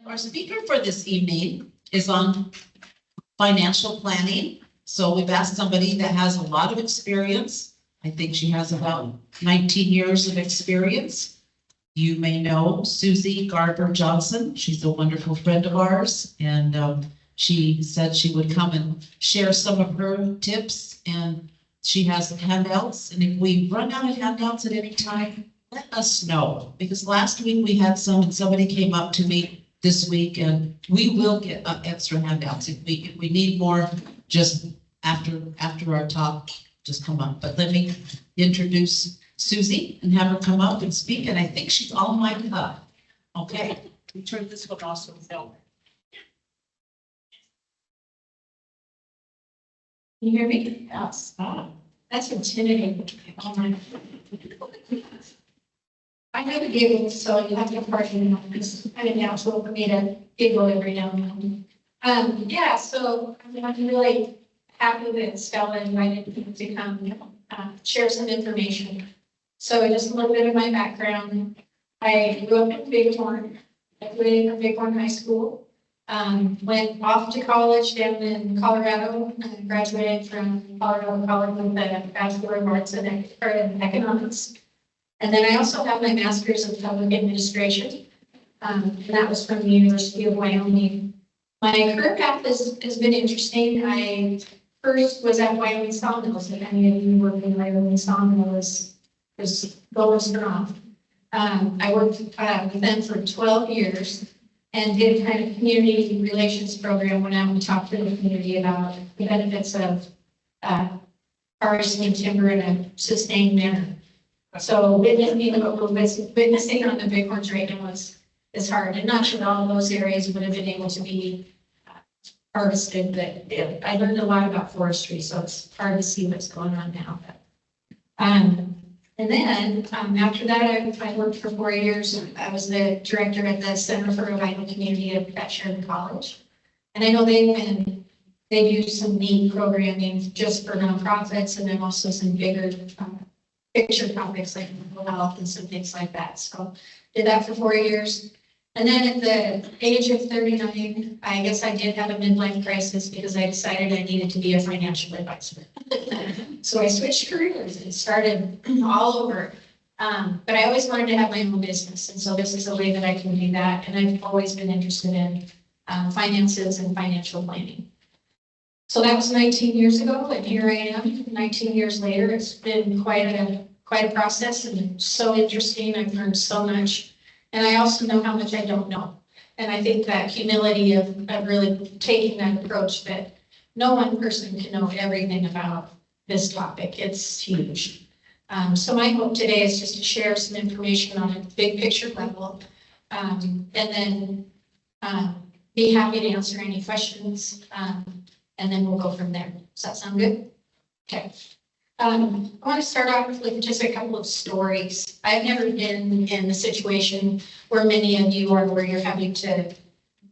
Our speaker for this evening is on financial planning. So we've asked somebody that has a lot of experience. I think she has about 19 years of experience. You may know Susie Gardner Johnson. She's a wonderful friend of ours, and she said she would come and share some of her tips, and she has handouts. And if we run out of handouts at any time, let us know, because last week we had some and somebody came up to me this week, and we will get extra handouts. If we need more, just after our talk, just come up. But let me introduce Susie and have her come up and speak, and I think she's all mic'd up. Okay? We turn this one also film. Can you hear me? Yes. That's intimidating. Oh my. I have a giggle, so you have to pardon me. It's kind of natural for me to giggle every now and then. Yeah, so I'm really happy that Stella invited me to come share some information. So just a little bit of my background. I grew up in Bighorn. I graduated from Bighorn High School. Went off to college down in Colorado. And graduated from Colorado College with a Bachelor of Arts in Economics. And then I also have my master's in public administration, and that was from the University of Wyoming. My career path has been interesting. I first was at Wyoming Sawmills, if any of you work in Wyoming Sawmills, is going strong. I worked with them for 12 years and did a kind of community relations program, went out and talked to the community about the benefits of harvesting timber in a sustained manner. So witnessing what we're witnessing on the Bighorns right now is hard, and not that all those areas would have been able to be harvested, but I learned a lot about forestry, so it's hard to see what's going on now. And then after that, I worked for 4 years. I was the director at the Center for Revival Community at Sheridan College, and I know they do some neat programming just for nonprofits, and then also some bigger picture topics like mental health and some things like that. So did that for 4 years. And then at the age of 39, I guess I did have a midlife crisis because I decided I needed to be a financial advisor. So I switched careers and started all over. But I always wanted to have my own business. And so this is a way that I can do that. And I've always been interested in finances and financial planning. So that was 19 years ago, and here I am, 19 years later. It's been quite a process, and so interesting. I've learned so much, and I also know how much I don't know. And I think that humility of really taking that approach that no one person can know everything about this topic. It's huge. So my hope today is just to share some information on a big picture level, and then be happy to answer any questions. And then we'll go from there. Does that sound good? Okay. I want to start off with just a couple of stories. I've never been in a situation where many of you are, where you're having to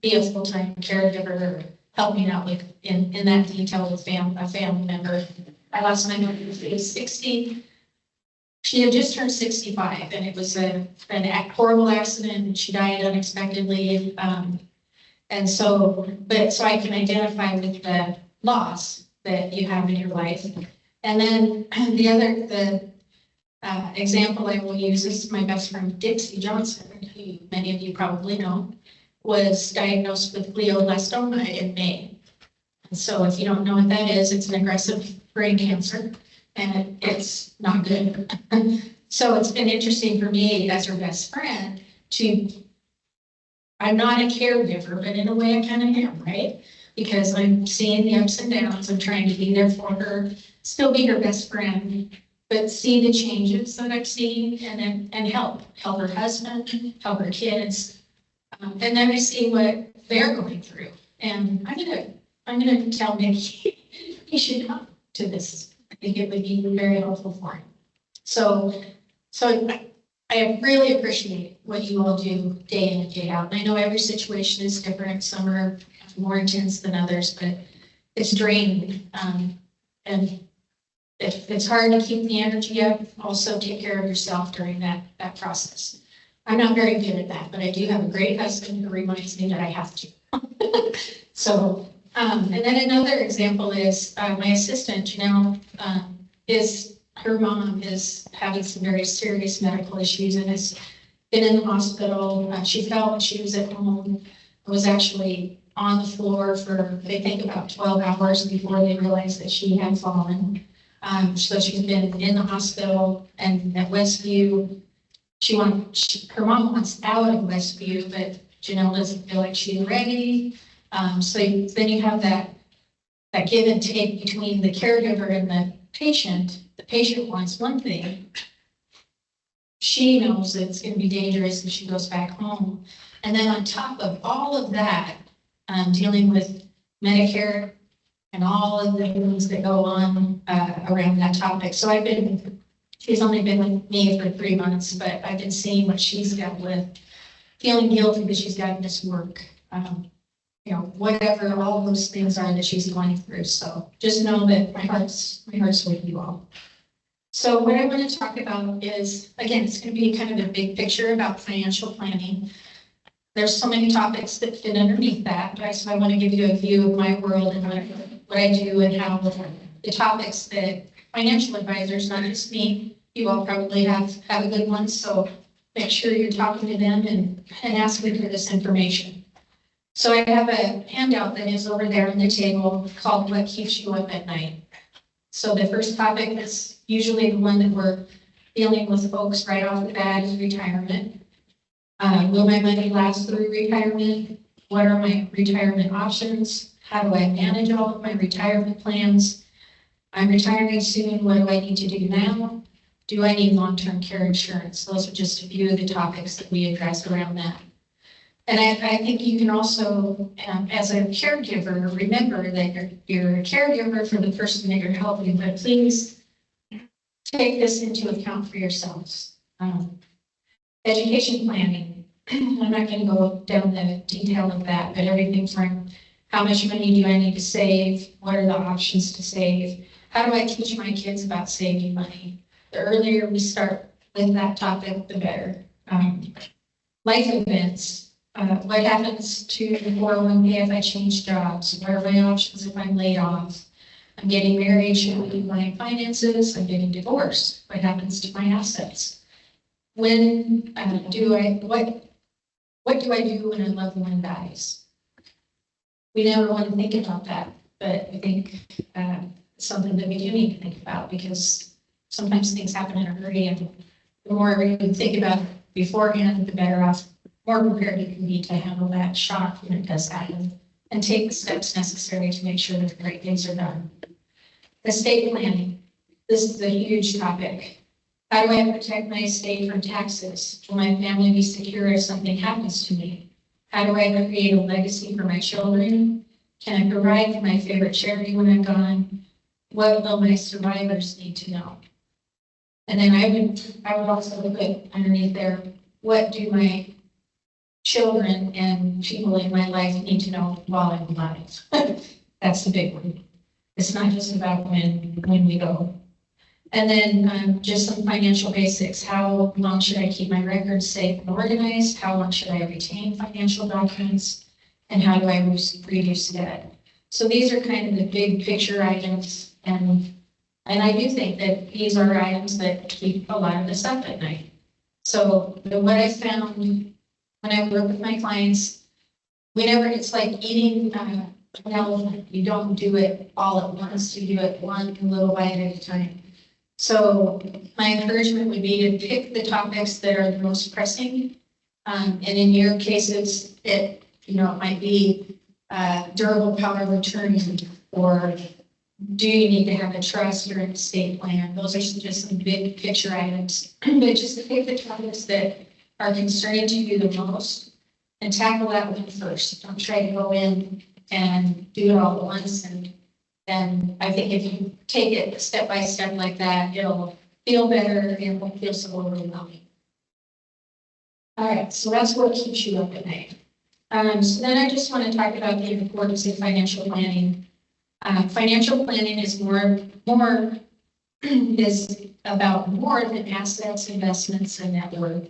be a full-time caregiver or helping out with in that detail with a family member. I lost my mother at age 60. She had just turned 65, and it was an horrible accident, and she died unexpectedly. And so I can identify with the loss that you have in your life. And then the example I will use is my best friend, Dixie Johnson, who many of you probably know, was diagnosed with glioblastoma in May. And so if you don't know what that is, it's an aggressive brain cancer, and it's not good. So it's been interesting for me as her best friend I'm not a caregiver, but in a way I kind of am, right? Because I'm seeing the ups and downs. I'm trying to be there for her, still be her best friend, but see the changes that I'm seeing and help her husband, help her kids. And then I see what they're going through. And I'm gonna tell Nick he should come to this. I think it would be very helpful for him. So I really appreciate what you all do day in and day out. And I know every situation is different. Some are more intense than others, but it's draining. And if it's hard to keep the energy up, also take care of yourself during that process. I'm not very good at that, but I do have a great husband who reminds me that I have to. So, and then another example is, my assistant, Janelle, her mom is having some very serious medical issues and has been in the hospital. She fell when she was at home, was actually on the floor for, they think, about 12 hours before they realized that she had fallen. So she's been in the hospital and at Westview. Her mom wants out of Westview, but Janelle doesn't feel like she's ready. So then you have that give and take between the caregiver and the patient. The patient wants one thing. She knows that it's going to be dangerous if she goes back home. And then on top of all of that, dealing with Medicare and all of the things that go on around that topic. So she's only been with me for 3 months, but I've been seeing what she's dealt with, feeling guilty because she's got to miss work. Whatever all those things are that she's going through. So just know that my heart's with you all. So what I want to talk about is, again, it's going to be kind of a big picture about financial planning. There's so many topics that fit underneath that, but so I want to give you a view of my world and what I do and how the topics that financial advisors, not just me, you all probably have a good one. So make sure you're talking to them and asking for this information. So I have a handout that is over there on the table called What Keeps You Up at Night. So the first topic is usually the one that we're dealing with folks right off the bat is retirement. Will my money last through retirement? What are my retirement options? How do I manage all of my retirement plans? I'm retiring soon. What do I need to do now? Do I need long-term care insurance? Those are just a few of the topics that we address around that. And I think you can also, as a caregiver, remember that you're a caregiver for the person that you're helping, but please take this into account for yourselves. Education planning. I'm not going to go down the detail of that, but everything from how much money do I need to save? What are the options to save? How do I teach my kids about saving money? The earlier we start with that topic, the better. Life events. What happens to the 401k if I change jobs? What are my options if I'm laid off? I'm getting married, should I leave my finances? I'm getting divorced. What happens to my assets? What do I do when a loved one dies? We never want to think about that, but I think it's something that we do need to think about because sometimes things happen in a hurry, and the more we can think about it beforehand, the better off, more prepared you can be to handle that shock when it does happen, and take the steps necessary to make sure that the right things are done. Estate planning. This is a huge topic. How do I protect my estate from taxes? Will my family be secure if something happens to me? How do I create a legacy for my children? Can I provide for my favorite charity when I'm gone? What will my survivors need to know? And then I would also put underneath there, what do my children and people in my life need to know while I'm alive? That's the big one. It's not just about when we go. And then just some financial basics. How long should I keep my records safe and organized? How long should I retain financial documents? And how do I reduce debt? So these are kind of the big picture items. And I do think that these are items that keep a lot of us up at night. So what I found when I work with my clients, it's like eating an elephant. You don't do it all at once. You do it one little bite at a time. So my encouragement would be to pick the topics that are the most pressing. And in your cases, it might be durable power of attorney, or do you need to have a trust or an estate plan? Those are just some big picture items. But just to pick the topics that are concerning to you the most and tackle that one first. Don't try to go in and do it all at once. And I think if you take it step by step like that, it'll feel better and it won't feel so overwhelming. All right, so that's what keeps you up at night. So then I just want to talk about the importance of financial planning. Financial planning is is about more than assets, investments, and net worth.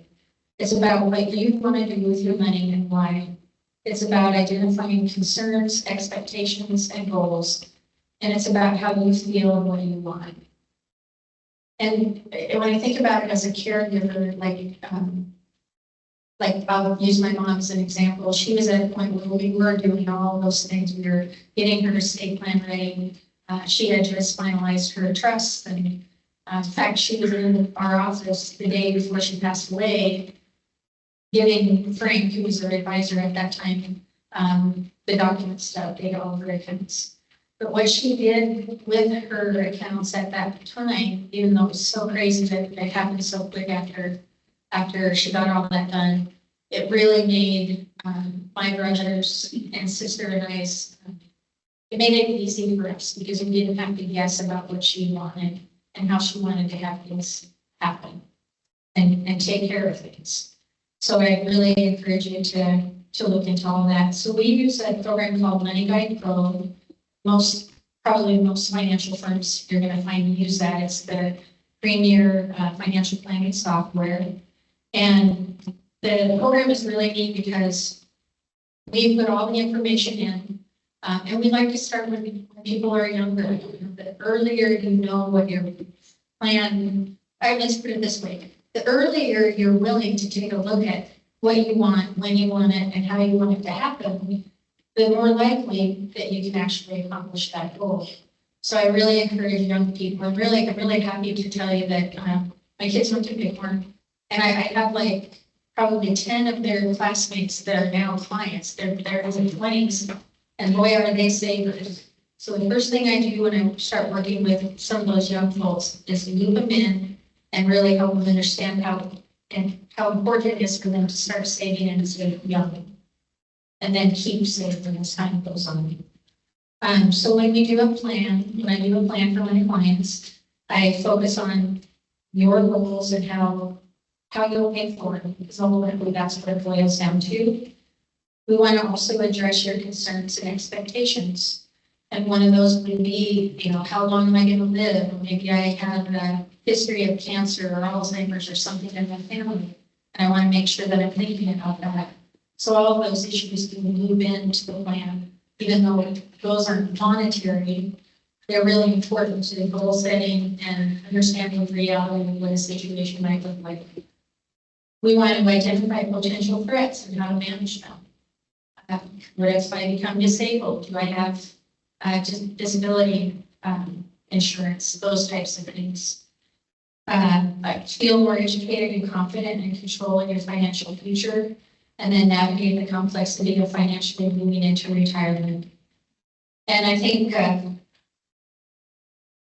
It's about what you want to do with your money and why. It's about identifying concerns, expectations, and goals. And it's about how you feel and what you want. And when I think about it as a caregiver, like I'll use my mom as an example. She was at a point where we were doing all those things. We were getting her estate plan ready. She had just finalized her trust. And in fact, she was in our office the day before she passed away, giving Frank, who was her advisor at that time, the documents to update all of her accounts. But what she did with her accounts at that time, even though it was so crazy that it happened so quick after she got all that done, it really made my brothers and sister and I's, it made it easy for us because we didn't have to guess about what she wanted and how she wanted to have things happen and take care of things. So I really encourage you to look into all that. So we use a program called Money Guide Pro. Probably most financial firms you're going to find use that. It's the premier financial planning software. And the program is really neat because we put all the information in, and we like to start when people are younger. The earlier you know what your plan, let's put it this way. The earlier you're willing to take a look at what you want, when you want it, and how you want it to happen, the more likely that you can actually accomplish that goal. So I really encourage young people. I'm really happy to tell you that my kids went to Bighorn, and I have like probably 10 of their classmates that are now clients. They're in their 20s, and boy, are they savers. So the first thing I do when I start working with some of those young folks is loop them in and really help them understand how important it is for them to start saving instead of young. And then keep saving as time goes on. So when I do a plan for my clients, I focus on your goals and how you'll pay for it, because ultimately that's what it boils down to. We want to also address your concerns and expectations. And one of those would be, how long am I going to live? Or maybe I have a history of cancer or Alzheimer's or something in my family, and I want to make sure that I'm thinking about that. So all of those issues can move into the plan, even though those aren't monetary, they're really important to the goal setting and understanding the reality of what a situation might look like. We want to identify potential threats and how to manage them. What if I become disabled? Do I have disability insurance? Those types of things. I feel more educated and confident in controlling your financial future, and then navigate the complexity of financially moving into retirement. And I think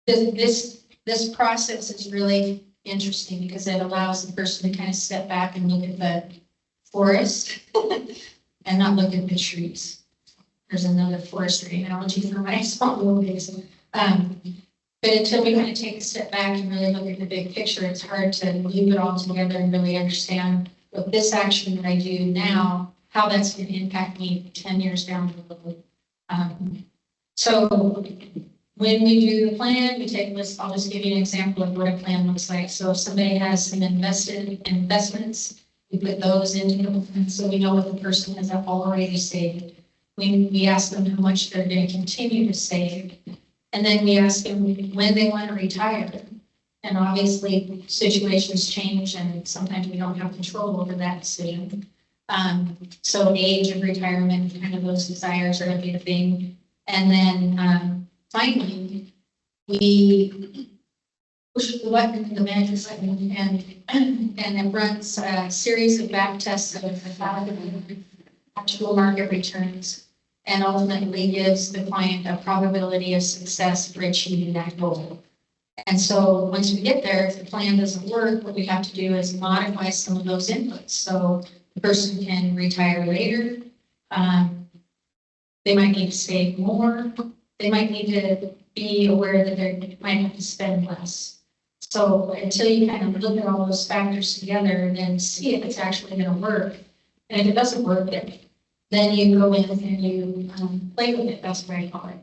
this process is really interesting because it allows the person to kind of step back and look at the forest and not look at the trees. There's another forestry analogy for my small little days. But until we kind of take a step back and really look at the big picture, it's hard to loop it all together and really understand with this action that I do now, how that's going to impact me 10 years down the road. So when we do the plan, we take this, I'll just give you an example of what a plan looks like. So if somebody has some investments, we put those into the plan so we know what the person has already saved. We ask them how much they're going to continue to save. And then we ask them when they want to retire. And obviously situations change and sometimes we don't have control over that decision. So age of retirement, kind of those desires are going to be the thing. And then finally, we push the button in the magic button and it runs a series of back tests of actual market returns and ultimately gives the client a probability of success for achieving that goal. And so once we get there, if the plan doesn't work, what we have to do is modify some of those inputs. So the person can retire later. They might need to save more. They might need to be aware that they might have to spend less. So until you kind of look at all those factors together and then see if it's actually going to work. And if it doesn't work, then you go in and you play with it. That's what I call it.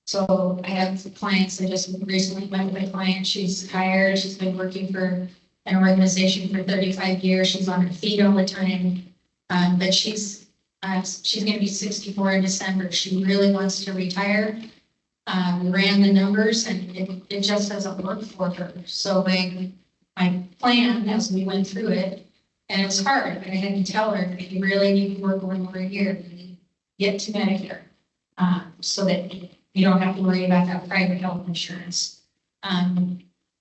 So I have clients that just recently went with a client. She's hired. She's been working for an organization for 35 years. She's on her feet all the time. But she's going to be 64 in December. She really wants to retire. We ran the numbers and it just doesn't work for her. So my plan as we went through it, and it was hard, but I had to tell her, you really need to work 1 more year to get to Medicare, so that you don't have to worry about that private health insurance.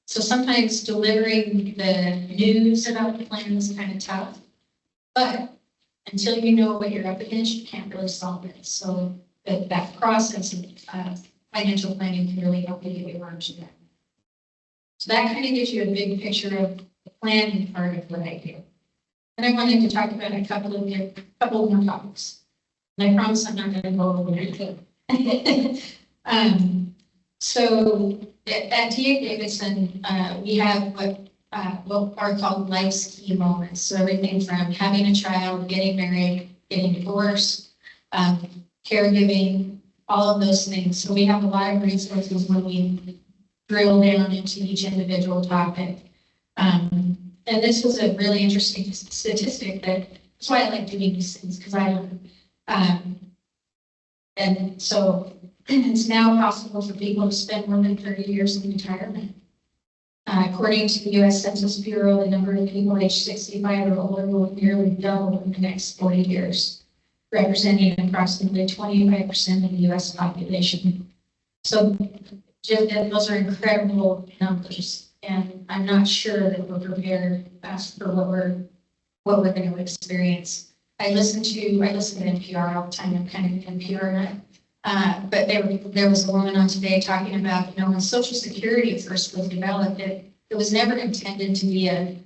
So sometimes delivering the news about the plan is kind of tough, but until you know what you're up against, you can't really solve it. So that process of financial planning can really help you get your arms around. So that kind of gives you a big picture of the planning part of what I do. And I wanted to talk about a couple more topics. And I promise I'm not going to go over everything. So at TA Davidson, we have what are called life's key moments. So everything from having a child, getting married, getting divorced, caregiving, all of those things. So we have a lot of resources when we drill down into each individual topic. And this was a really interesting statistic that's why I like doing these things, because I learn. And so it's now possible for people to spend more than 30 years in retirement. According to the U.S. Census Bureau, the number of people aged 65 or older will nearly double in the next 40 years, representing approximately 25% of the U.S. population. So just, those are incredible numbers, and I'm not sure that we're prepared for what we're going to experience. I listen to NPR all the time. I'm kind of an NPR nut. But there was a woman on today talking about, when Social Security first was developed, it was never intended to be a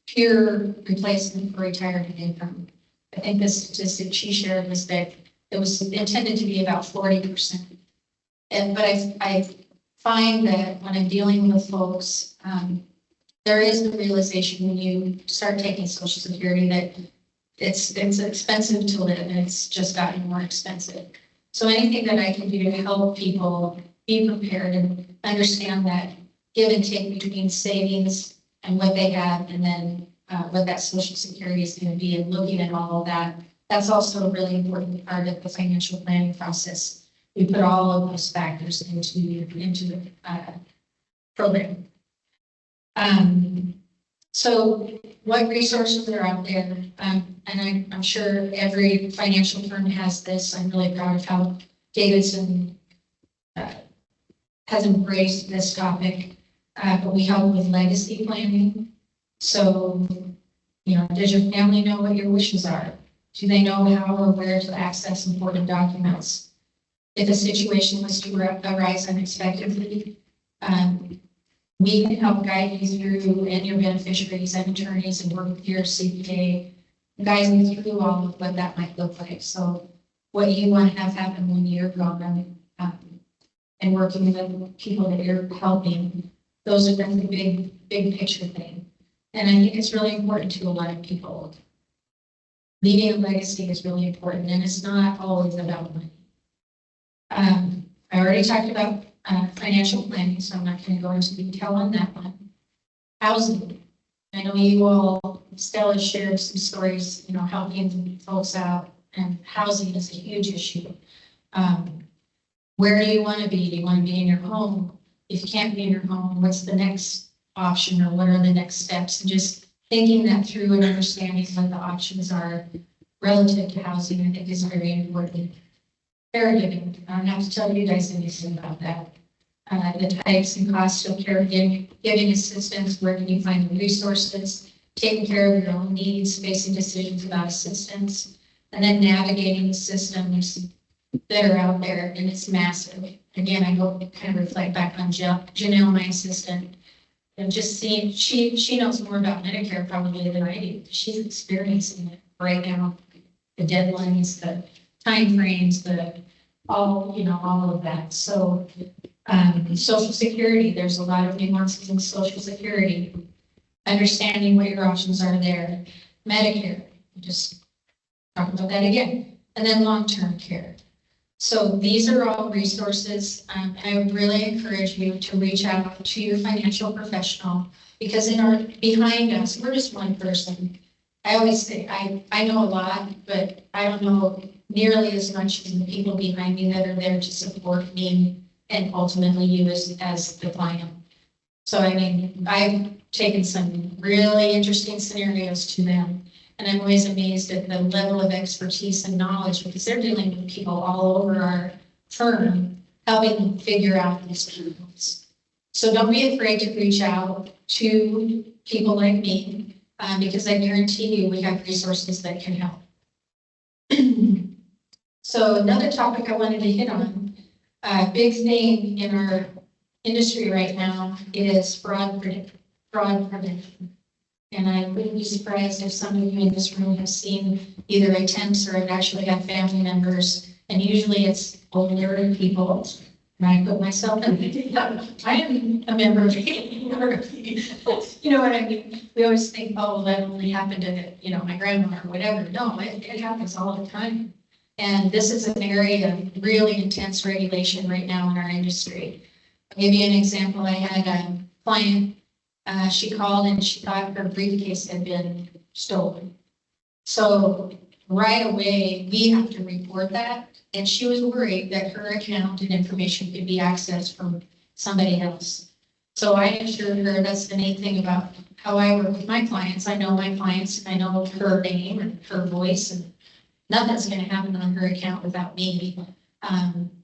pure replacement for retirement income. I think the statistic she shared was that it was intended to be about 40%. But I find that when I'm dealing with folks, there is the realization when you start taking Social Security that it's expensive to live, and it's just gotten more expensive. So anything that I can do to help people be prepared and understand that give and take between savings and what they have, and then what that Social Security is going to be, and looking at all of that, that's also a really important part of the financial planning process. We put all of those factors into the program. So what resources are out there? And I'm sure every financial firm has this. I'm really proud of how Davidson has embraced this topic, but we help with legacy planning. So, does your family know what your wishes are? Do they know how or where to access important documents? If a situation was to arise unexpectedly, we can help guide you through, and your beneficiaries and attorneys, and work with your CPA, guide you through all of what that might look like. So what you want to have happen when you're gone, and working with people that you're helping, those are the big picture thing. And I think it's really important to a lot of people. Leaving a legacy is really important, and it's not always about money. I already talked about financial planning, so I'm not going to go into detail on that one. Housing. I know you all, Stella shared some stories, helping folks out, and housing is a huge issue. Where do you want to be? Do you want to be in your home? If you can't be in your home, what's the next option, or what are the next steps? And just thinking that through and understanding what the options are relative to housing, I think is very important. Caregiving. I don't have to tell you guys anything about that. The types and costs of caregiving, giving assistance, where can you find the resources, taking care of your own needs, facing decisions about assistance, and then navigating the systems that are out there, and it's massive. Again, I go kind of reflect back on Janelle, my assistant, and just seeing, she knows more about Medicare probably than I do. She's experiencing it right now, the deadlines, the timeframes, all of that. So Social Security, there's a lot of nuances in Social Security, understanding what your options are there. Medicare, just talk about that again. And then long-term care. So these are all resources. I would really encourage you to reach out to your financial professional because behind us, we're just one person. I always say, I know a lot, but I don't know nearly as much as the people behind me that are there to support me and ultimately you as the client. So I mean, I've taken some really interesting scenarios to them. And I'm always amazed at the level of expertise and knowledge because they're dealing with people all over our firm, helping them figure out these problems. So don't be afraid to reach out to people like me because I guarantee you we have resources that can help. So another topic I wanted to hit on, a big thing in our industry right now is fraud prevention. And I wouldn't be surprised if some of you in this room have seen either attempts or have actually had family members. And usually it's older people. And I put myself in, I am a member of the minority. You know what I mean? We always think, oh, that only happened to, my grandma or whatever. No, it happens all the time. And this is an area of really intense regulation right now in our industry. I'll give you an example. I had a client. She called and she thought her briefcase had been stolen. So right away, we have to report that. And she was worried that her account and information could be accessed from somebody else. So I assured her that's the neat thing about how I work with my clients. I know my clients, I know her name and her voice, and nothing's going to happen on her account without me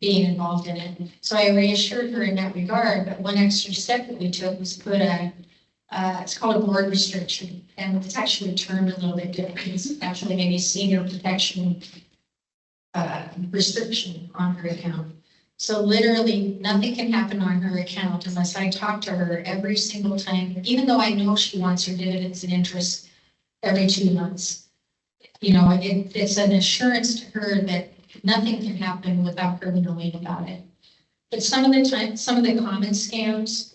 being involved in it. So I reassured her in that regard. But one extra step that we took was put it's called a board restriction, and it's actually termed a little bit different. It's actually maybe senior protection restriction on her account. So literally nothing can happen on her account unless I talk to her every single time, even though I know she wants her dividends and interest every 2 months. It's an assurance to her that nothing can happen without her knowing about it. But some of the common scams,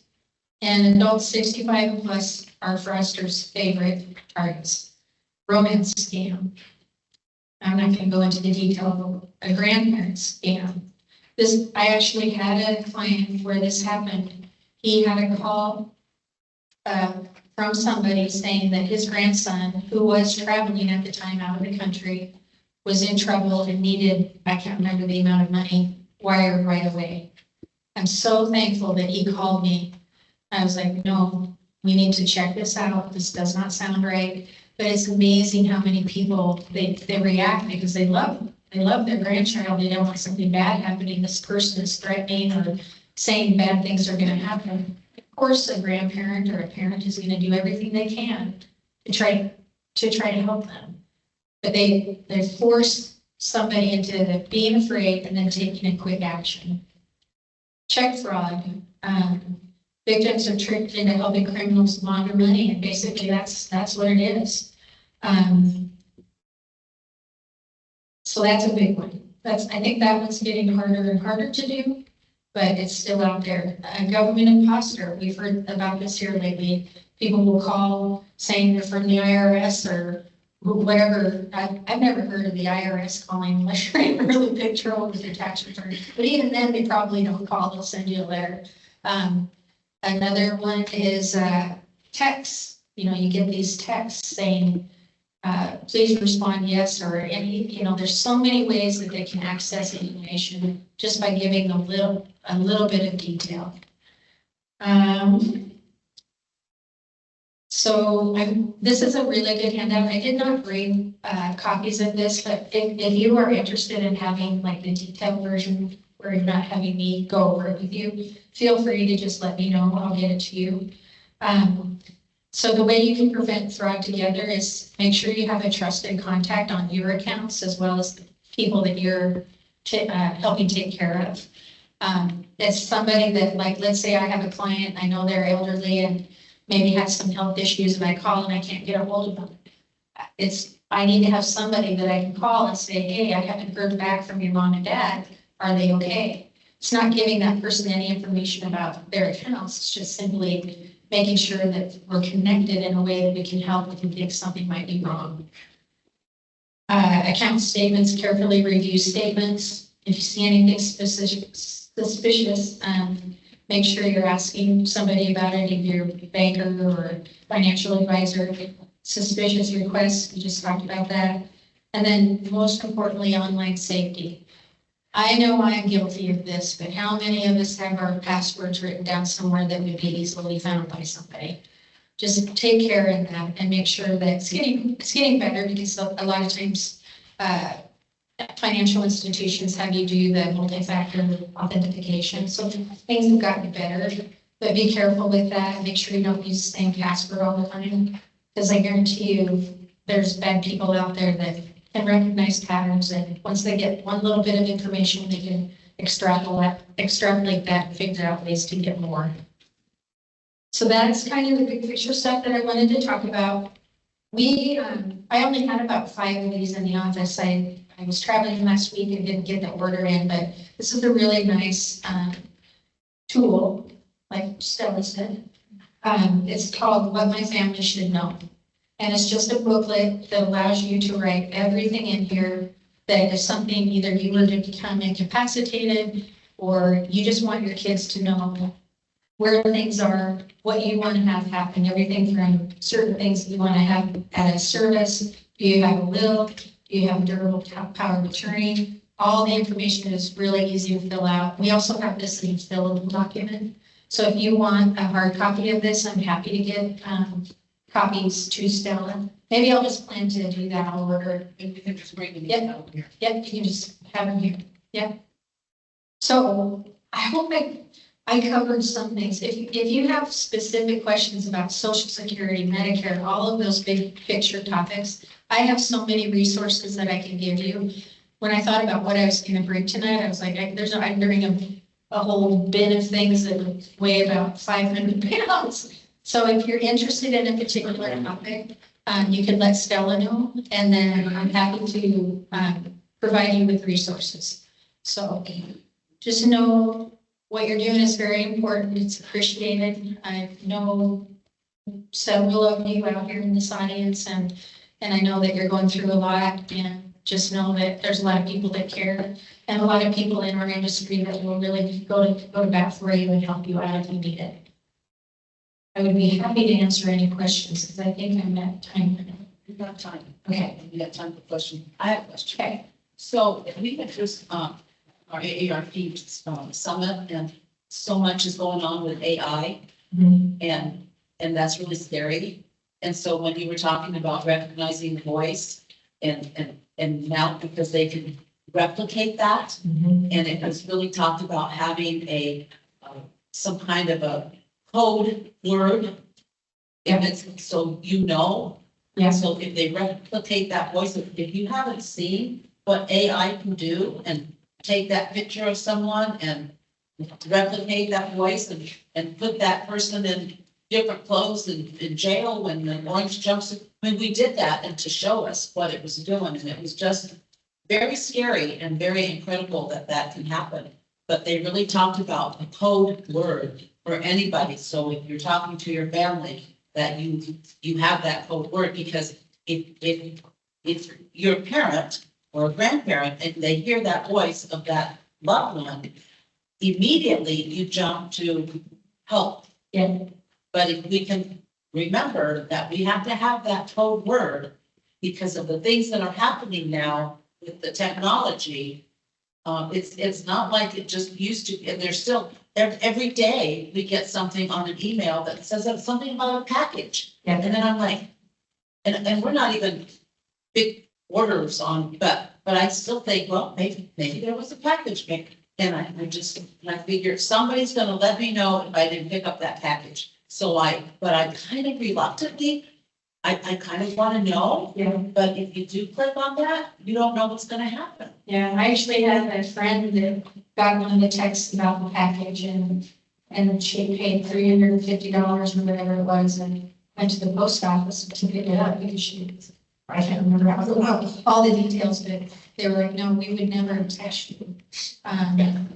and adults 65 and plus are fraudsters' favorite targets. Romance scam. I'm not going to go into the detail of a grandparent scam. I actually had a client where this happened. He had a call from somebody saying that his grandson, who was traveling at the time out of the country, was in trouble and needed, I can't remember the amount of money, wired right away. I'm so thankful that he called me. I was like, no, we need to check this out. This does not sound right. But it's amazing how many people, they react because they love their grandchild. They don't want something bad happening. This person is threatening or saying bad things are going to happen. Of course, a grandparent or a parent is going to do everything they can to try to help them. But they force somebody into being afraid and then taking a quick action. Check fraud. Victims are tricked into helping criminals launder money, and basically that's what it is. So that's a big one. I think that one's getting harder and harder to do, but it's still out there. Government imposter. We've heard about this here lately. People will call saying they're from the IRS or whatever. I've never heard of the IRS calling unless you're in really big trouble with your tax return. But even then, they probably don't call. They'll send you a letter. Another one is texts. You get these texts saying, please respond yes, or any, there's so many ways that they can access information just by giving a little bit of detail. So this is a really good handout. I did not bring copies of this, but if you are interested in having like the detailed version where you're not having me go over it with you, feel free to just let me know. I'll get it to you. So the way you can prevent fraud together is make sure you have a trusted contact on your accounts as well as the people that you're helping take care of. It's somebody that, like, let's say I have a client, I know they're elderly and maybe has some health issues, and I call and I can't get a hold of them. I need to have somebody that I can call and say, hey, I haven't heard back from your mom and dad. Are they okay? It's not giving that person any information about their accounts. It's just simply making sure that we're connected in a way that we can help if we think something might be wrong. Account statements, carefully review statements. If you see anything suspicious, make sure you're asking somebody about it, if you're a banker or financial advisor. Suspicious requests, we just talked about that. And then most importantly, online safety. I know I'm guilty of this, but how many of us have our passwords written down somewhere that would be easily found by somebody? Just take care of that and make sure that it's getting better, because a lot of times, financial institutions have you do the multi-factor authentication. So things have gotten better, but be careful with that. Make sure you don't use the same password all the time, because I guarantee you there's bad people out there that can recognize patterns, and once they get one little bit of information, they can extrapolate that and figure out ways to get more. So that's kind of the big picture stuff that I wanted to talk about. I only had about 5 of these in the office. I was traveling last week and didn't get the order in, but this is a really nice tool, like Stella said. It's called What My Family Should Know. And it's just a booklet that allows you to write everything in here that if something, either you were to become incapacitated, or you just want your kids to know where things are, what you want to have happen, everything from certain things that you want to have at a service. Do you have a will? Do you have a durable power of attorney? All the information is really easy to fill out. We also have this in a fillable document. So if you want a hard copy of this, I'm happy to get copies to Stella. Maybe I'll just plan to do that. I'll order. And we can just bring them Yep. out here. Yep, you can just have them here. Yep. So I hope I covered some things. If you have specific questions about Social Security, Medicare, all of those big picture topics, I have so many resources that I can give you. When I thought about what I was going to bring tonight, I was like, I'm bringing a whole bin of things that would weigh about 500 pounds. So if you're interested in a particular topic, you can let Stella know, and then I'm happy to provide you with resources. So just know what you're doing is very important. It's appreciated. I know several of you out here in this audience, and I know that you're going through a lot, and just know that there's a lot of people that care, and a lot of people in our industry that will really go to bat for you and help you out if you need it. I would be happy to answer any questions, because I think I'm at time limit. We've got time. Okay. We got time for questions. I have a question. Okay. So we had just, our AARP summit, and so much is going on with AI, and that's really scary. And so when you were talking about recognizing the voice, and now because they can replicate that, and it was really talked about having some kind of a code word. If it's, so you know. Yeah. So if they replicate that voice, if you haven't seen what AI can do and take that picture of someone and replicate that voice and put that person in different clothes in jail when the orange jumpsuit, I mean, we did that, and to show us what it was doing, and it was just very scary and very incredible that can happen. But they really talked about a code word for anybody. So if you're talking to your family, that you have that code word, because if you're a parent or a grandparent and they hear that voice of that loved one, immediately you jump to help. Yeah. But if we can remember that we have to have that code word because of the things that are happening now with the technology, it's not like it just used to, and there's still, every day we get something on an email that says something about a package. Yeah. And then I'm like, and we're not even big orders on, but I still think, well, maybe there was a package made. And I figured somebody's gonna let me know if I didn't pick up that package. So but I kind of reluctantly, I kind of want to know. Yeah. But if you do click on that, you don't know what's gonna happen. Yeah, I actually had a friend that got one of the texts about the package, and she paid $350 or whatever it was, and went to the post office to pick it up because I can't remember all the details, but they were like, no, we would never text you. And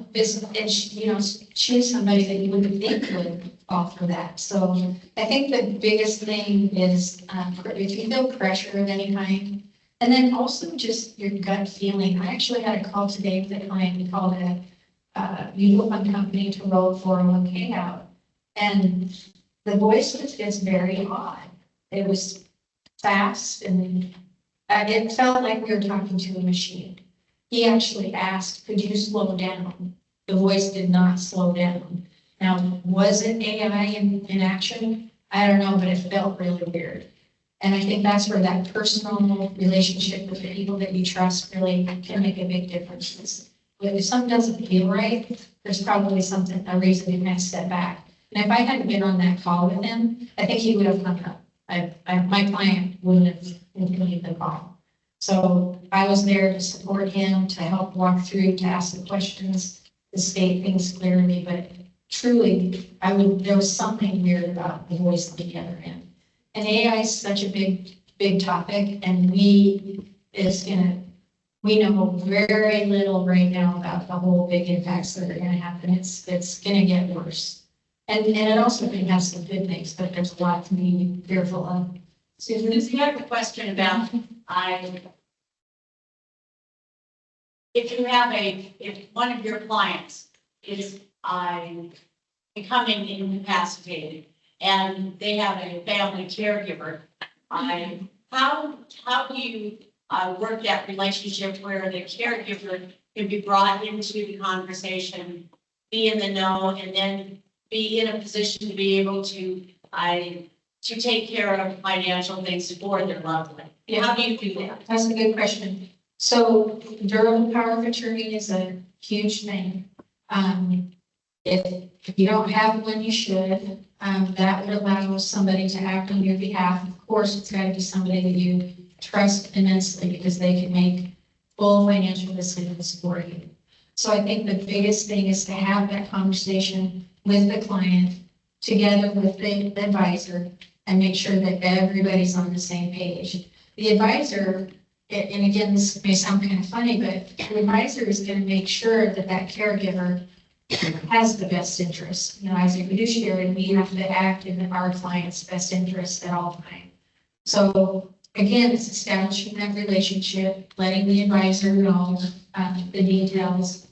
she's somebody that you wouldn't think would offer that. So I think the biggest thing is if you feel pressure of any kind, And then also just your gut feeling. I actually had a call today with a client. We called a mutual fund company to roll 401k out. And the voice was just very odd. It was fast and it felt like we were talking to a machine. He actually asked, could you slow down? The voice did not slow down. Now, was it AI in action? I don't know, but it felt really weird. And I think that's where that personal relationship with the people that you trust really can make a big difference. If something doesn't feel right, there's probably a reason you might step back. And if I hadn't been on that call with him, I think he would have hung up. My client wouldn't have continued the call. So I was there to support him, to help walk through, to ask the questions, to state things clearly, but truly, there was something weird about the voice on the other end. And AI is such a big topic, and we know very little right now about the whole big impacts that are gonna happen. It's gonna get worse. And it also can have some good things, but there's a lot to be fearful of. Susan, I have a question about, if one of your clients is becoming incapacitated and they have a family caregiver, how do you work that relationship where the caregiver can be brought into the conversation, be in the know, and then be in a position to be able to take care of financial things for their loved one? How do you do that? That's a good question. So durable power of attorney is a huge thing. If you don't have one, you should. That would allow somebody to act on your behalf. Of course, it's got to be somebody that you trust immensely because they can make full financial decisions for you. So I think the biggest thing is to have that conversation with the client together with the advisor and make sure that everybody's on the same page. The advisor, and again, this may sound kind of funny, but the advisor is going to make sure that that caregiver has the best interest. You know, as a fiduciary, we have to act in our client's best interest at all times. So again, it's establishing that relationship, letting the advisor know the details,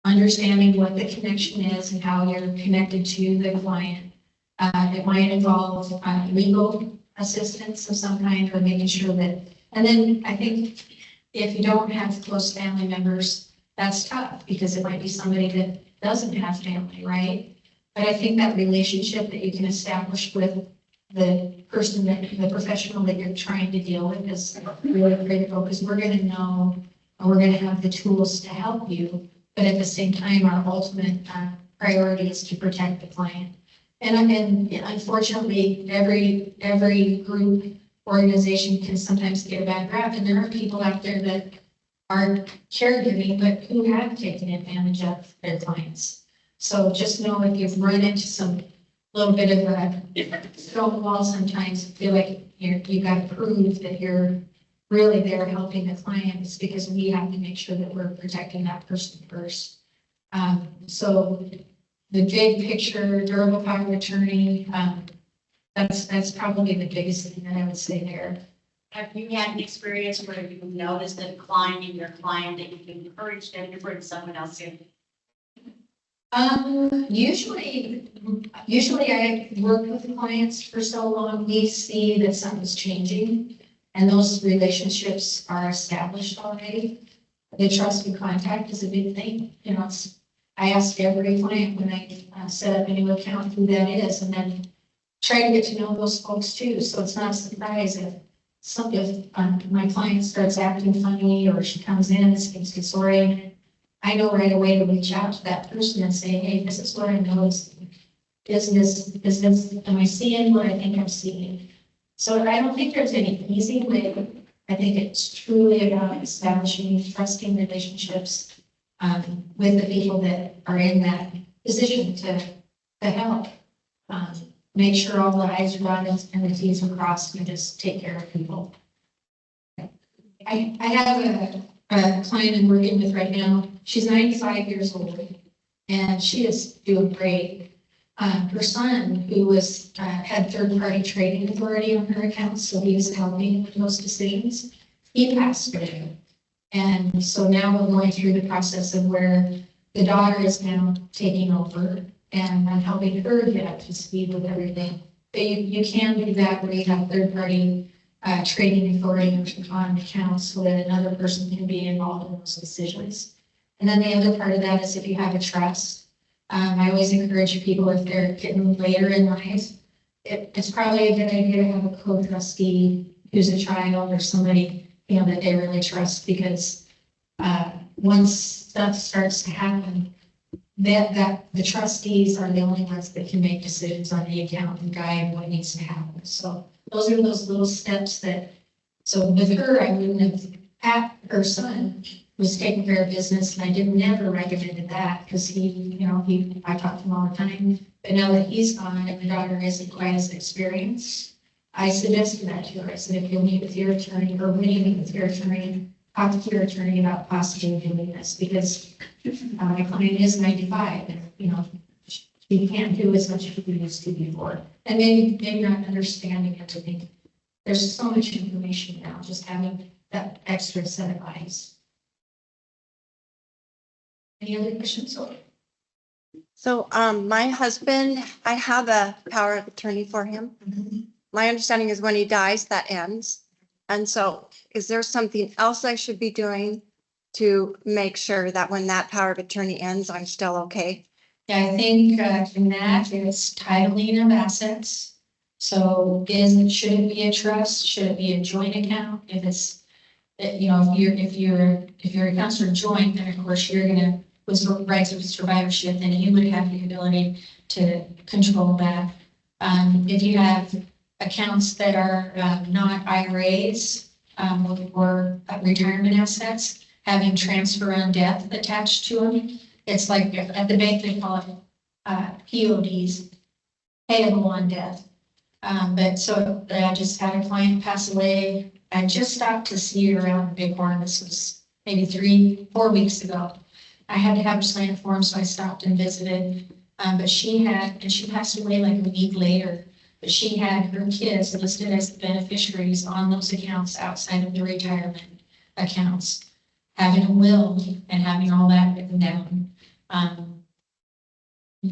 understanding what the connection is and how you're connected to the client. It might involve legal assistance of some kind or making sure that, and then I think if you don't have close family members, that's tough because it might be somebody that doesn't have family, right? But I think that relationship that you can establish with the person the professional that you're trying to deal with is really critical because we're going to know and we're going to have the tools to help you. But at the same time, our ultimate priority is to protect the client. And unfortunately, every group organization can sometimes get a bad rap. And there are people out there that are caregiving, but who have taken advantage of their clients. So just know if you've run into some little bit of a stone wall sometimes, feel like you got to prove that you're really there helping the client, it's because we have to make sure that we're protecting that person first. So the big picture, durable power of attorney, that's probably the biggest thing that I would say there. Have you had an experience where you've noticed a decline in your client that you've encouraged them to bring someone else in? Usually I work with clients for so long, we see that something's changing and those relationships are established already. The trust and contact is a big thing. You know, I ask every client when I set up a new account who that is and then try to get to know those folks too. So it's not a surprise if my client starts acting funny or she comes in and seems disoriented. I know right away to reach out to that person and say, hey, this is what I noticed. Am I seeing what I think I'm seeing? So I don't think there's any easy way. I think it's truly about establishing trusting relationships with the people that are in that position to help. Make sure all the I's are dotted and the T's are crossed and just take care of people. I have a client I'm working with right now. She's 95 years old and she is doing great. Her son, who had third-party trading authority on her account, so he was helping with those decisions. he passed away. And so now we're going through the process of where the daughter is now taking over, and I'm helping her get up to speed with everything. But you can do that where you have third-party trading authority on accounts so that another person can be involved in those decisions. And then the other part of that is if you have a trust. I always encourage people, if they're getting later in life, it's probably a good idea to have a co-trustee who's a child or somebody, you know, that they really trust, because once stuff starts to happen, that the trustees are the only ones that can make decisions on the account and guide what needs to happen. So those are those little steps that, so with her, I wouldn't have, her son was taking care of business, and I never recommended that, because I talk to him all the time. But now that he's gone and the daughter isn't quite as experienced, I suggested that to her. I said, if you'll meet with your attorney, or when you meet with your attorney, talk to your attorney about possibly doing this, because my client is 95, and, she can't do as much as she used to before. And maybe not understanding it, to think there's so much information now, just having that extra set of eyes. Any other questions? So, my husband, I have a power of attorney for him. My understanding is when he dies, that ends. And so is there something else I should be doing to make sure that when that power of attorney ends, I'm still okay? Yeah, I think in that it's titling of assets. So should it be a trust? Should it be a joint account? If it's, if your accounts are joint, then of course you're gonna, with rights of survivorship, then you would have the ability to control that. If you have accounts that are not IRAs or retirement assets, having transfer on death attached to them, it's like at the bank they call it PODs, payable on death. But so I just had a client pass away. I just stopped to see her around Bighorn. This was maybe 3-4 weeks ago. I had to have her sign a form, so I stopped and visited. But she passed away like a week later. But she had her kids listed as beneficiaries on those accounts outside of the retirement accounts, having a will and having all that written down. I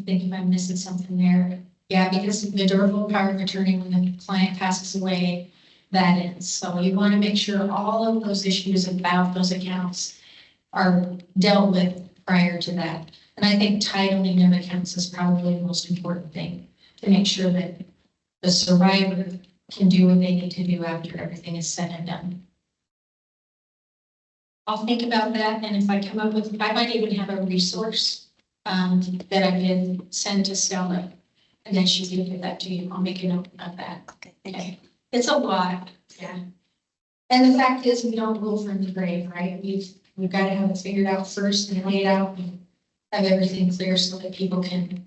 think if I'm missing something there. Yeah, because the durable power of attorney, when the client passes away, that ends. So you want to make sure all of those issues about those accounts are dealt with prior to that. And I think titling of accounts is probably the most important thing, to make sure that the survivor can do what they need to do after everything is said and done. I'll think about that, and if I come up with, I might even have a resource that I can send to Stella, and then she can give that to you. I'll make a note of that. Okay, thank you. It's a lot, yeah. And the fact is, we don't rule from the grave, right? We've got to have it figured out first and laid out and have everything clear so that people can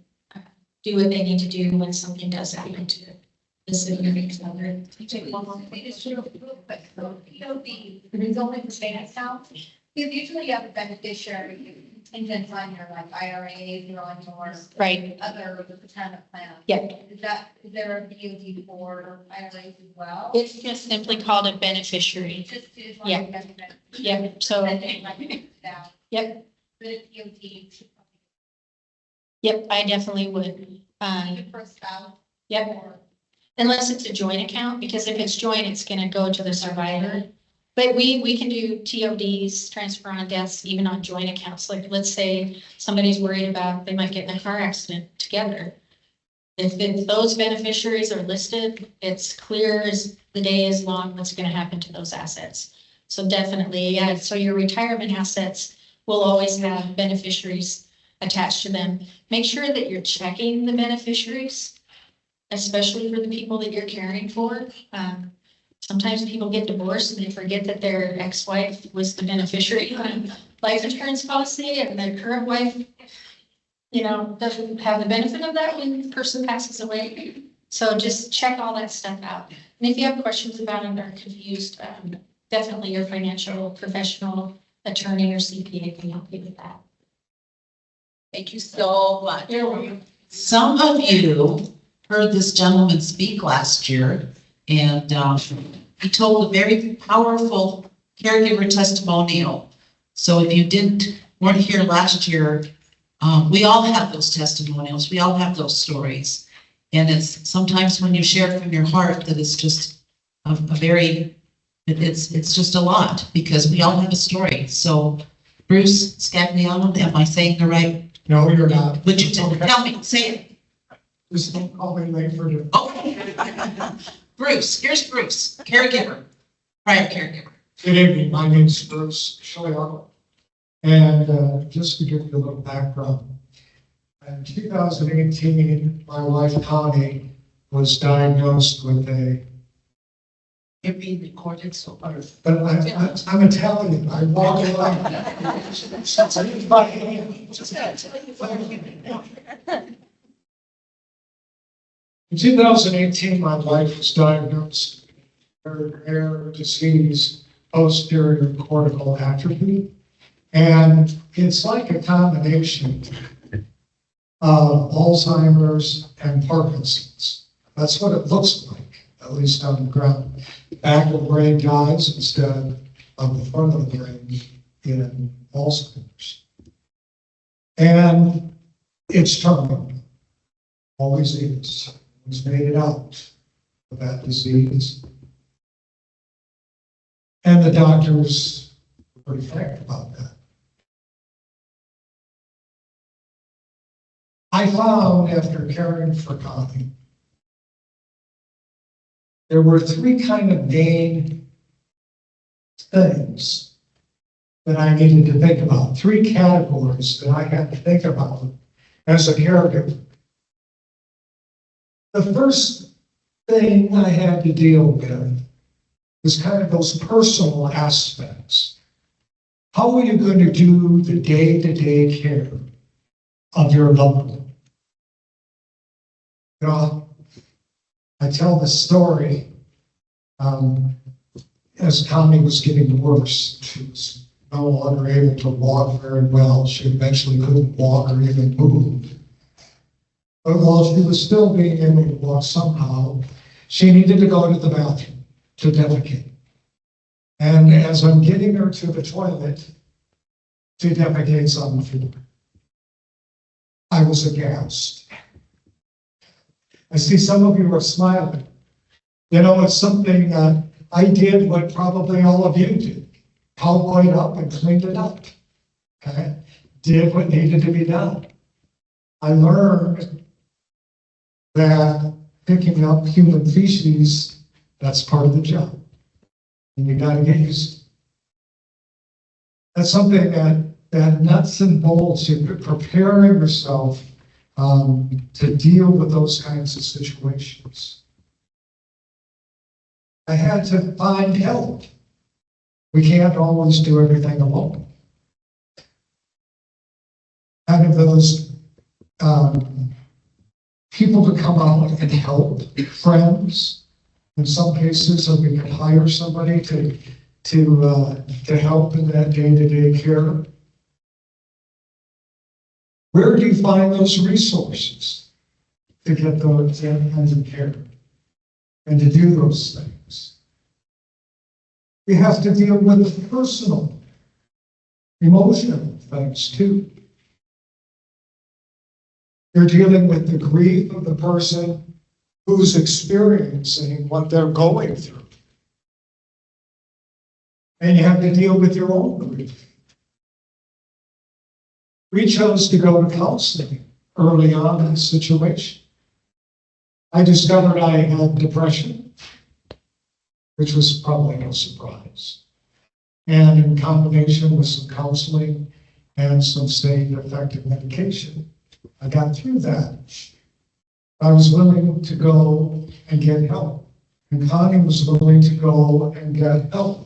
do what they need to do when something does happen to the significant other. Take one more. It's real quick. So, it's only the same account. You usually have a beneficiary contingent on your like IRAs or on your Right. other retirement plan. Yeah. Is there a BOD for IRAs as well? It's just simply called a beneficiary. Just is Yeah. like benefit. Yeah, so, Then they might put it down. yep, But a BOD should yep, I definitely would. probably be for a spouse Yep, or unless it's a joint account, because if it's joint, it's gonna go to the survivor. But we can do TODs, transfer on deaths, even on joint accounts. Like, let's say somebody's worried about, they might get in a car accident together. If those beneficiaries are listed, it's clear as the day is long what's gonna happen to those assets. So definitely, yeah, so your retirement assets will always have beneficiaries attached to them. Make sure that you're checking the beneficiaries, especially for the people that you're caring for. Sometimes people get divorced and they forget that their ex-wife was the beneficiary on life insurance policy, and their current wife, doesn't have the benefit of that when the person passes away. So just check all that stuff out. And if you have questions about it or are confused, definitely your financial professional attorney or CPA can help you with that. Thank you so much. You're welcome. Some of you heard this gentleman speak last year, and he told a very powerful caregiver testimonial. So if you weren't here last year, we all have those testimonials. We all have those stories. And it's sometimes when you share from your heart that it's just it's just a lot because we all have a story. So Bruce Scaglione, am I saying the right? No, you're not. Would you tell me, say it? Just don't call me late for the. Okay. Bruce, here's Bruce, caregiver, prior caregiver. Good evening, my name's Bruce Schleyer. And just to give you a little background, in 2018, my wife Connie was diagnosed with You're being recorded, so. but I'm Italian, I walk around. I use my hands. In 2018, my wife was diagnosed with a rare disease, posterior cortical atrophy. And it's like a combination of Alzheimer's and Parkinson's. That's what it looks like, at least on the ground. Back of the brain dies instead of the front of the brain in Alzheimer's. And it's terminal, always is. It's made it out of that disease. And the doctors were pretty frank about that. I found after caring for Connie, there were three kind of main things that I needed to think about, three categories that I had to think about as a caregiver. The first thing I had to deal with is kind of those personal aspects. How are you going to do the day-to-day care of your loved one? You know, I tell the story, as Connie was getting worse, she was no longer able to walk very well. She eventually couldn't walk or even move. But while she was still being able to walk somehow, she needed to go to the bathroom to defecate. And as I'm getting her to the toilet, she defecates on the floor. I was aghast. I see some of you are smiling. You know, it's something I did what probably all of you did. Cowboyed up and cleaned it up. Okay? Did what needed to be done. I learned that picking up human feces, that's part of the job. And you gotta get used to it. That's something that nuts and bolts, you're preparing yourself to deal with those kinds of situations. I had to find help. We can't always do everything alone. Kind of those people to come out and help, friends. In some cases, we could hire somebody to help in that day-to-day care. Where do you find those resources to get those kinds of care and to do those things? We have to deal with the personal, emotional things too. You're dealing with the grief of the person who's experiencing what they're going through. And you have to deal with your own grief. We chose to go to counseling early on in the situation. I discovered I had depression, which was probably no surprise. And in combination with some counseling and some safe, effective medication, I got through that. I was willing to go and get help. And Connie was willing to go and get help.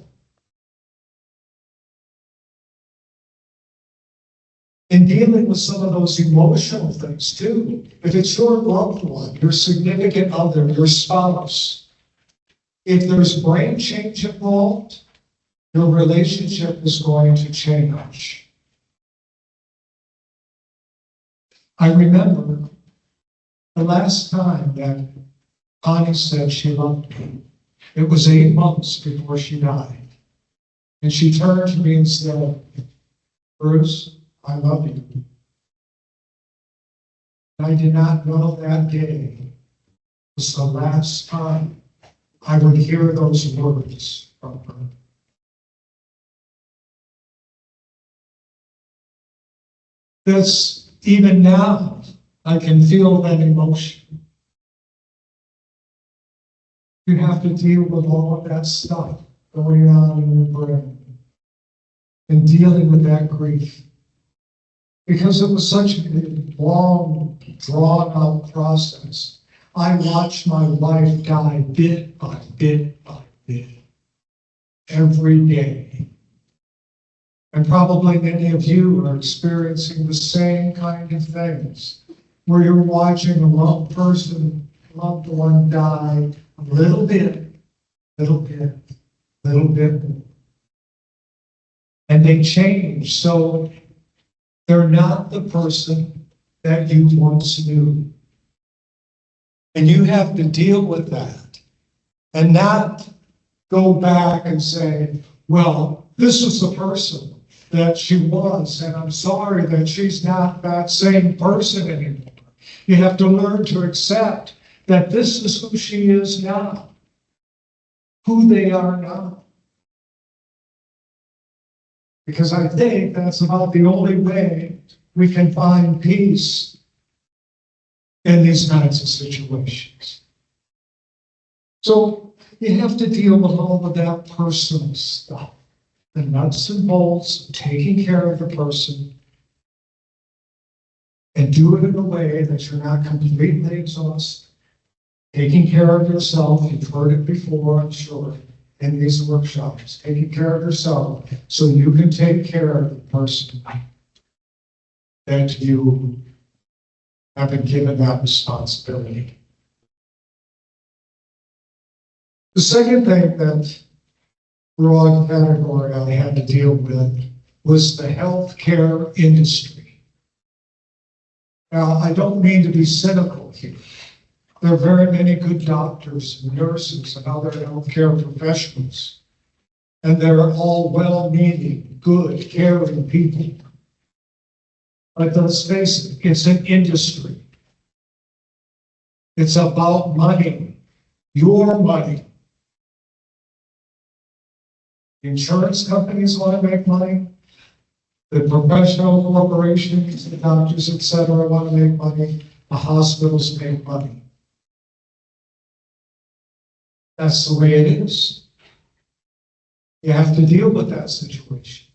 In dealing with some of those emotional things too, if it's your loved one, your significant other, your spouse, if there's brain change involved, your relationship is going to change. I remember the last time that Connie said she loved me. It was 8 months before she died. And she turned to me and said, Bruce, I love you. I did not know that day was the last time I would hear those words from her. This, even now, I can feel that emotion. You have to deal with all of that stuff going on in your brain and dealing with that grief. Because it was such a long, drawn-out process. I watched my life die bit by bit by bit, every day. And probably many of you are experiencing the same kind of things, where you're watching a loved person, loved one die a little bit, little bit, little bit. And they change, so they're not the person that you once knew. And you have to deal with that and not go back and say, well, this is the person that she was, and I'm sorry that she's not that same person anymore. You have to learn to accept that this is who she is now, who they are now. Because I think that's about the only way we can find peace in these kinds of situations. So you have to deal with all of that personal stuff, the nuts and bolts of taking care of the person, and do it in a way that you're not completely exhausted. Taking care of yourself, you've heard it before, I'm sure, in these workshops, taking care of yourself so you can take care of the person that you have been given that responsibility. The second thing that broad category I had to deal with was the healthcare industry. Now, I don't mean to be cynical here. There are very many good doctors and nurses and other healthcare professionals, and they're all well-meaning, good, caring people. But let's face it, it's an industry. It's about money, your money. Insurance companies want to make money. The professional corporations, the doctors, etc., want to make money. The hospitals make money. That's the way it is. You have to deal with that situation.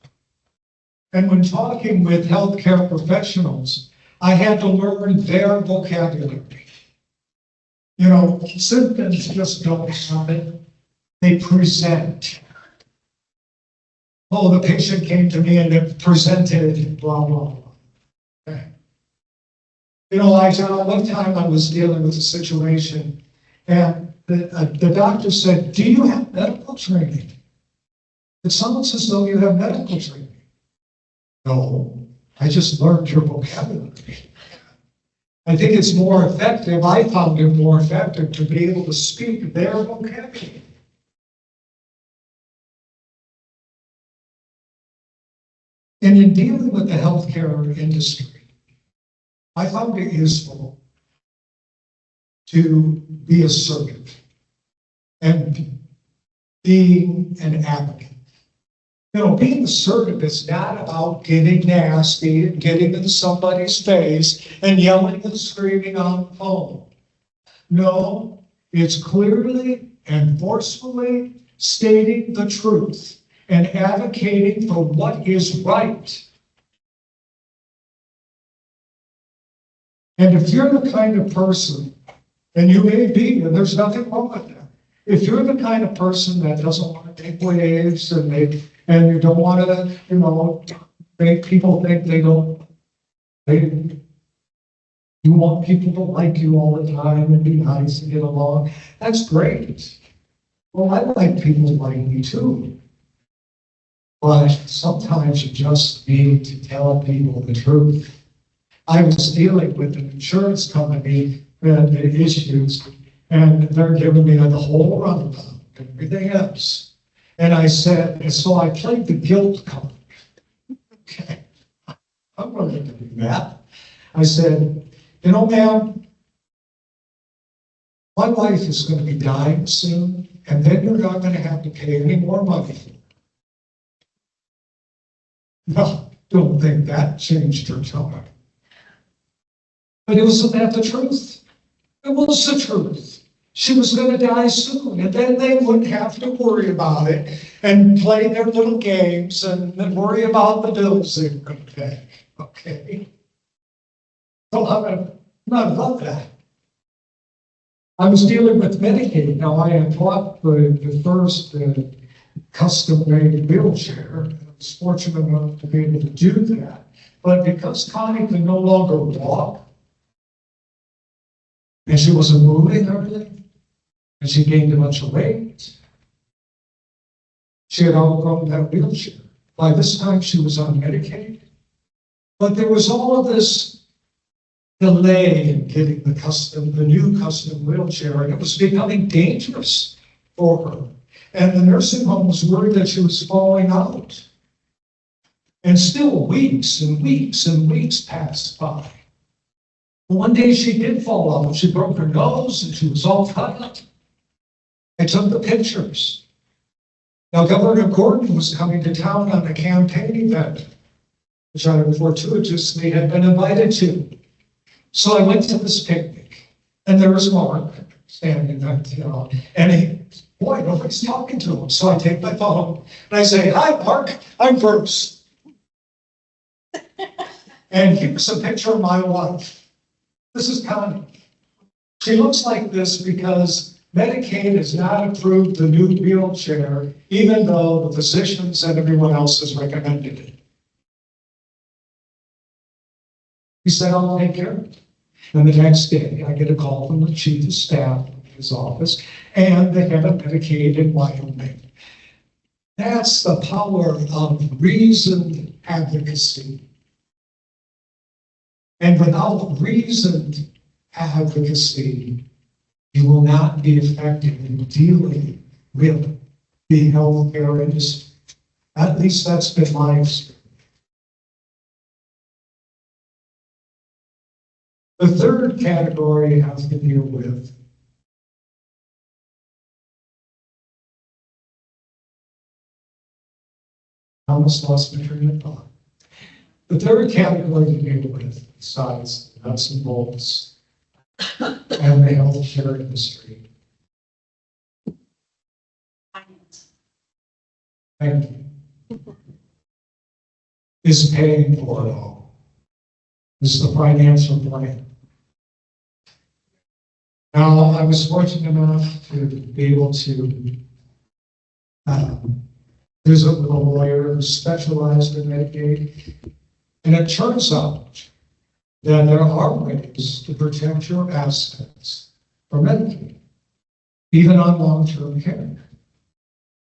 And when talking with healthcare professionals, I had to learn their vocabulary. You know, symptoms just don't happen, they present. Oh, the patient came to me and it presented blah, blah, blah. Okay. You know, one time I was dealing with a situation and the doctor said, do you have medical training? It sounds as though you have medical training. No, I just learned your vocabulary. I think it's more effective, I found it more effective to be able to speak their vocabulary. And in dealing with the healthcare industry, I found it useful to be assertive and being an advocate. You know, being assertive is not about getting nasty and getting in somebody's face and yelling and screaming on the phone. No, it's clearly and forcefully stating the truth and advocating for what is right. And if you're the kind of person, and you may be, and there's nothing wrong with that, if you're the kind of person that doesn't want to take waves and you don't want to, you know, make people think you want people to like you all the time and be nice and get along, that's great. Well, I like people like me too. But sometimes you just need to tell people the truth. I was dealing with an insurance company that had issues, and they're giving me the whole runabout, everything else. And I said, and so I played the guilt card. Okay, I'm willing to do that. I said, you know, ma'am, my wife is going to be dying soon, and then you're not going to have to pay any more money for it. No, don't think that changed her tone. But wasn't that the truth? It was the truth. She was going to die soon, and then they wouldn't have to worry about it and play their little games and worry about the bills they were going to pay. Okay? So I love that. I was dealing with Medicaid. Now, I had bought the first custom-made wheelchair. I was fortunate enough to be able to do that. But because Connie could no longer walk, and she wasn't moving hardly, and she gained a bunch of weight, she had outgrown that wheelchair. By this time, she was on Medicaid. But there was all of this delay in getting the new custom wheelchair, and it was becoming dangerous for her. And the nursing home was worried that she was falling out. And still weeks and weeks and weeks passed by. One day she did fall out. She broke her nose and she was all cut up. I took the pictures. Now, Governor Gordon was coming to town on a campaign event, which I fortuitously had been invited to. So I went to this picnic, and there was Mark standing there, and boy, nobody's talking to him. So I take my phone and I say, "Hi, Mark, I'm Bruce." And here's a picture of my wife. This is Connie. She looks like this because Medicaid has not approved the new wheelchair, even though the physicians and everyone else has recommended it. He said, "I'll take care of it." And the next day, I get a call from the chief of staff in his office and the head of Medicaid in Wyoming. That's the power of reasoned advocacy. And without reasoned advocacy, you will not be effective in dealing with the healthcare industry. At least that's been my experience. The third category I have to deal with I almost lost my train of thought. The third category to deal with, besides the nuts and bolts and the healthcare industry. Thank you. Is paying for it all. Is the financial plan. Now, I was fortunate enough to be able to visit with a lawyer who specialized in Medicaid. And it turns out that there are ways to protect your assets from Medicaid, even on long-term care.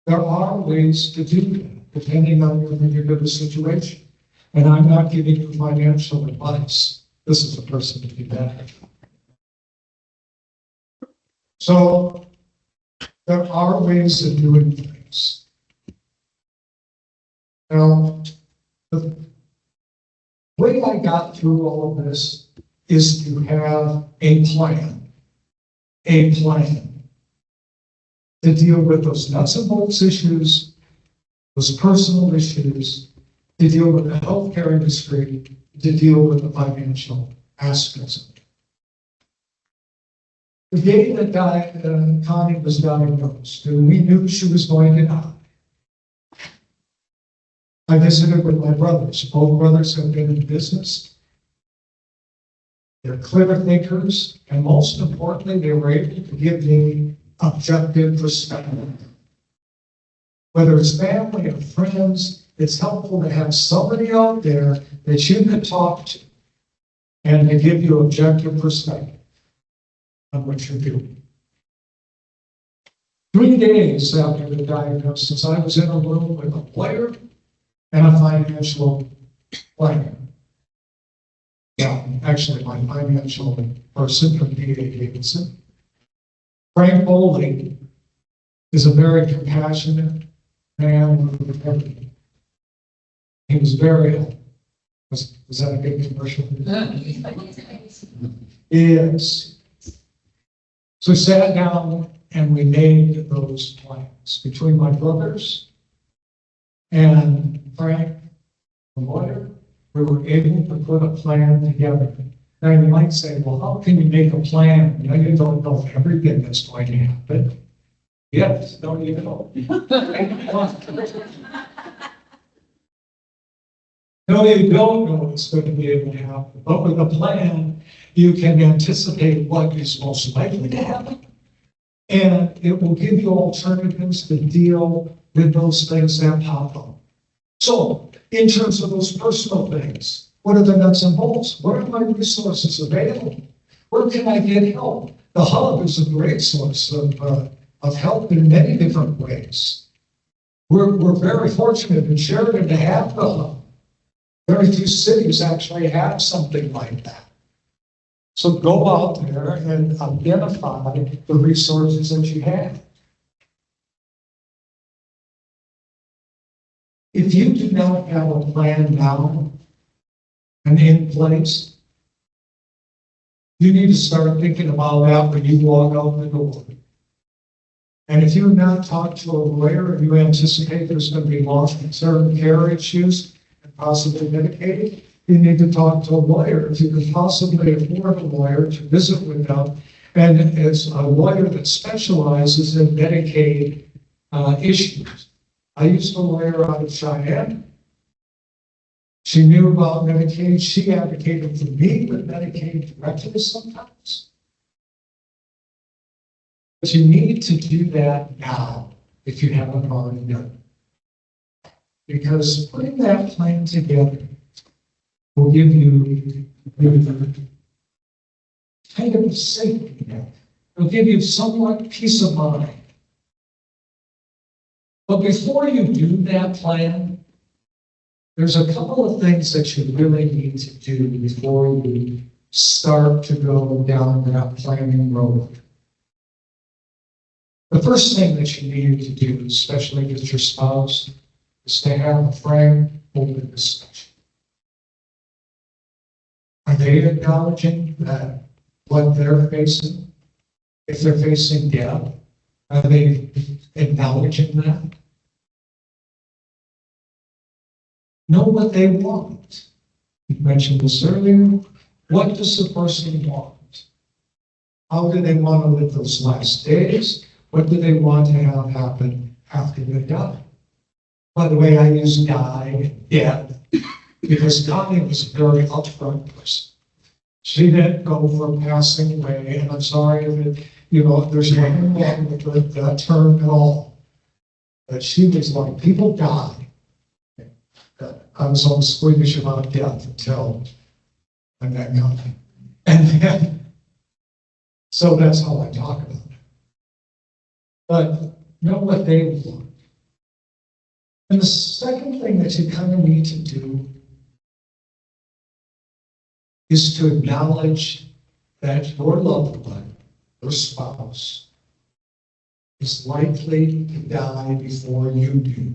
There are ways to do that, depending on your particular situation. And I'm not giving you financial advice. This is a person to do that. So there are ways of doing things. Now, the way I got through all of this is to have a plan to deal with those nuts and bolts issues, those personal issues, to deal with the healthcare industry, to deal with the financial aspects of it. The day that Connie was diagnosed, and we knew she was going to die, I visited with my brothers. Both brothers have been in business. They're clever thinkers, and most importantly, they were able to give me objective perspective. Whether it's family or friends, it's helpful to have somebody out there that you can talk to and to give you objective perspective on what you're doing. 3 days after the diagnosis, I was in a room with a lawyer and a financial planner. Yeah, actually, my financial person from D.A. Davidson. Frank Bowling is a very compassionate, man with everything. He was very helpful. Was that a good commercial? Yes. So we sat down and we made those plans between my brothers and Frank, the lawyer. We were able to put a plan together. Now you might say, well, how can you make a plan? You know, you don't know everything that's going to happen. Yes, don't you know? No, you don't know what's going to be able to happen, but with a plan, you can anticipate what is most likely to happen. And it will give you alternatives to deal with those things that pop up. So, in terms of those personal things, what are the nuts and bolts? Where are my resources available? Where can I get help? The Hub is a great source of help in many different ways. We're very fortunate in Sheridan to have the Hub. Very few cities actually have something like that. So go out there and identify the resources that you have. If you do not have a plan now and in place, you need to start thinking about that when you walk out the door. And if you have not talked to a lawyer and you anticipate there's going to be long-term care issues and possibly Medicaid, you need to talk to a lawyer. If you can possibly afford a lawyer to visit with them, and it's a lawyer that specializes in Medicaid issues. I used a lawyer out of Cheyenne. She knew about Medicaid. She advocated for me with Medicaid directly sometimes. But you need to do that now if you haven't already done it. Because putting that plan together will give you kind of a safety net. It'll give you somewhat peace of mind. But before you do that plan, there's a couple of things that you really need to do before you start to go down that planning road. The first thing that you need to do, especially with your spouse, is to have a frank, open discussion. Are they acknowledging that what they're facing? If they're facing death, are they acknowledging that? Know what they want. You mentioned this earlier. What does the person want? How do they want to live those last days? What do they want to have happen after they die? By the way, I use die and death because Connie was a very upfront person. She didn't go for passing away, and I'm sorry that, there's nothing wrong with that term at all. But she was like, people die. I was all squeamish about death until I met Connie. And then, so that's how I talk about it. But know what they want. And the second thing that you kind of need to do is to acknowledge that your loved one, your spouse, is likely to die before you do.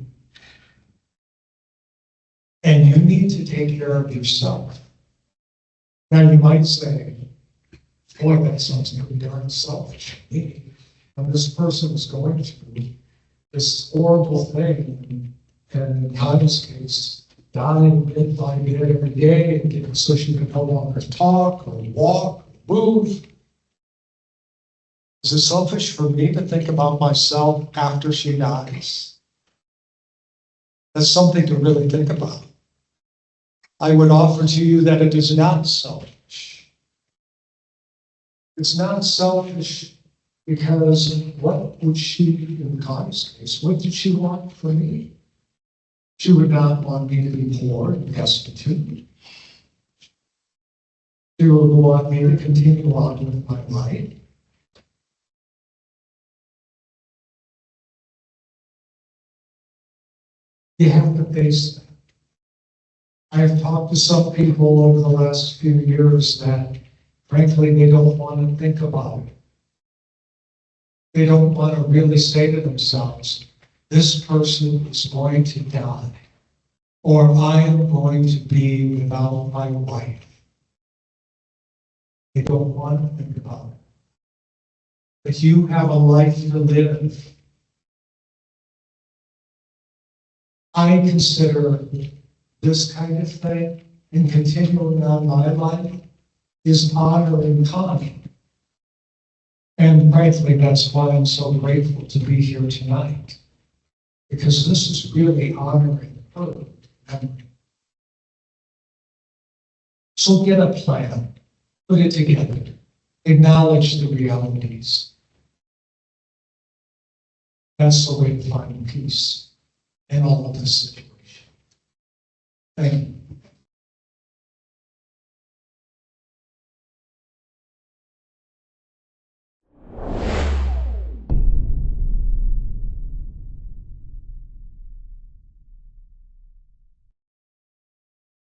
And you need to take care of yourself. Now you might say, boy, that sounds pretty darn selfish to me. And this person is going through this horrible thing, and in Connie's case, dying bit by bit every day, and getting so she can no longer talk or walk or move. Is it selfish for me to think about myself after she dies? That's something to really think about. I would offer to you that it is not selfish. It's not selfish because what would she, in Connie's case, what did she want from me? She would not want me to be poor and destitute. She would want me to continue on with my life. You have to face that. I have talked to some people over the last few years that, frankly, they don't want to think about it. They don't want to really say to themselves, this person is going to die, or I am going to be without my wife. They don't want to think about it. But you have a life to live. I consider this kind of thing and continuing on my life is honoring Connie. And frankly, that's why I'm so grateful to be here tonight. Because this is really honoring her. So get a plan, put it together, acknowledge the realities. That's the way to find peace in all of this situation. Thank you.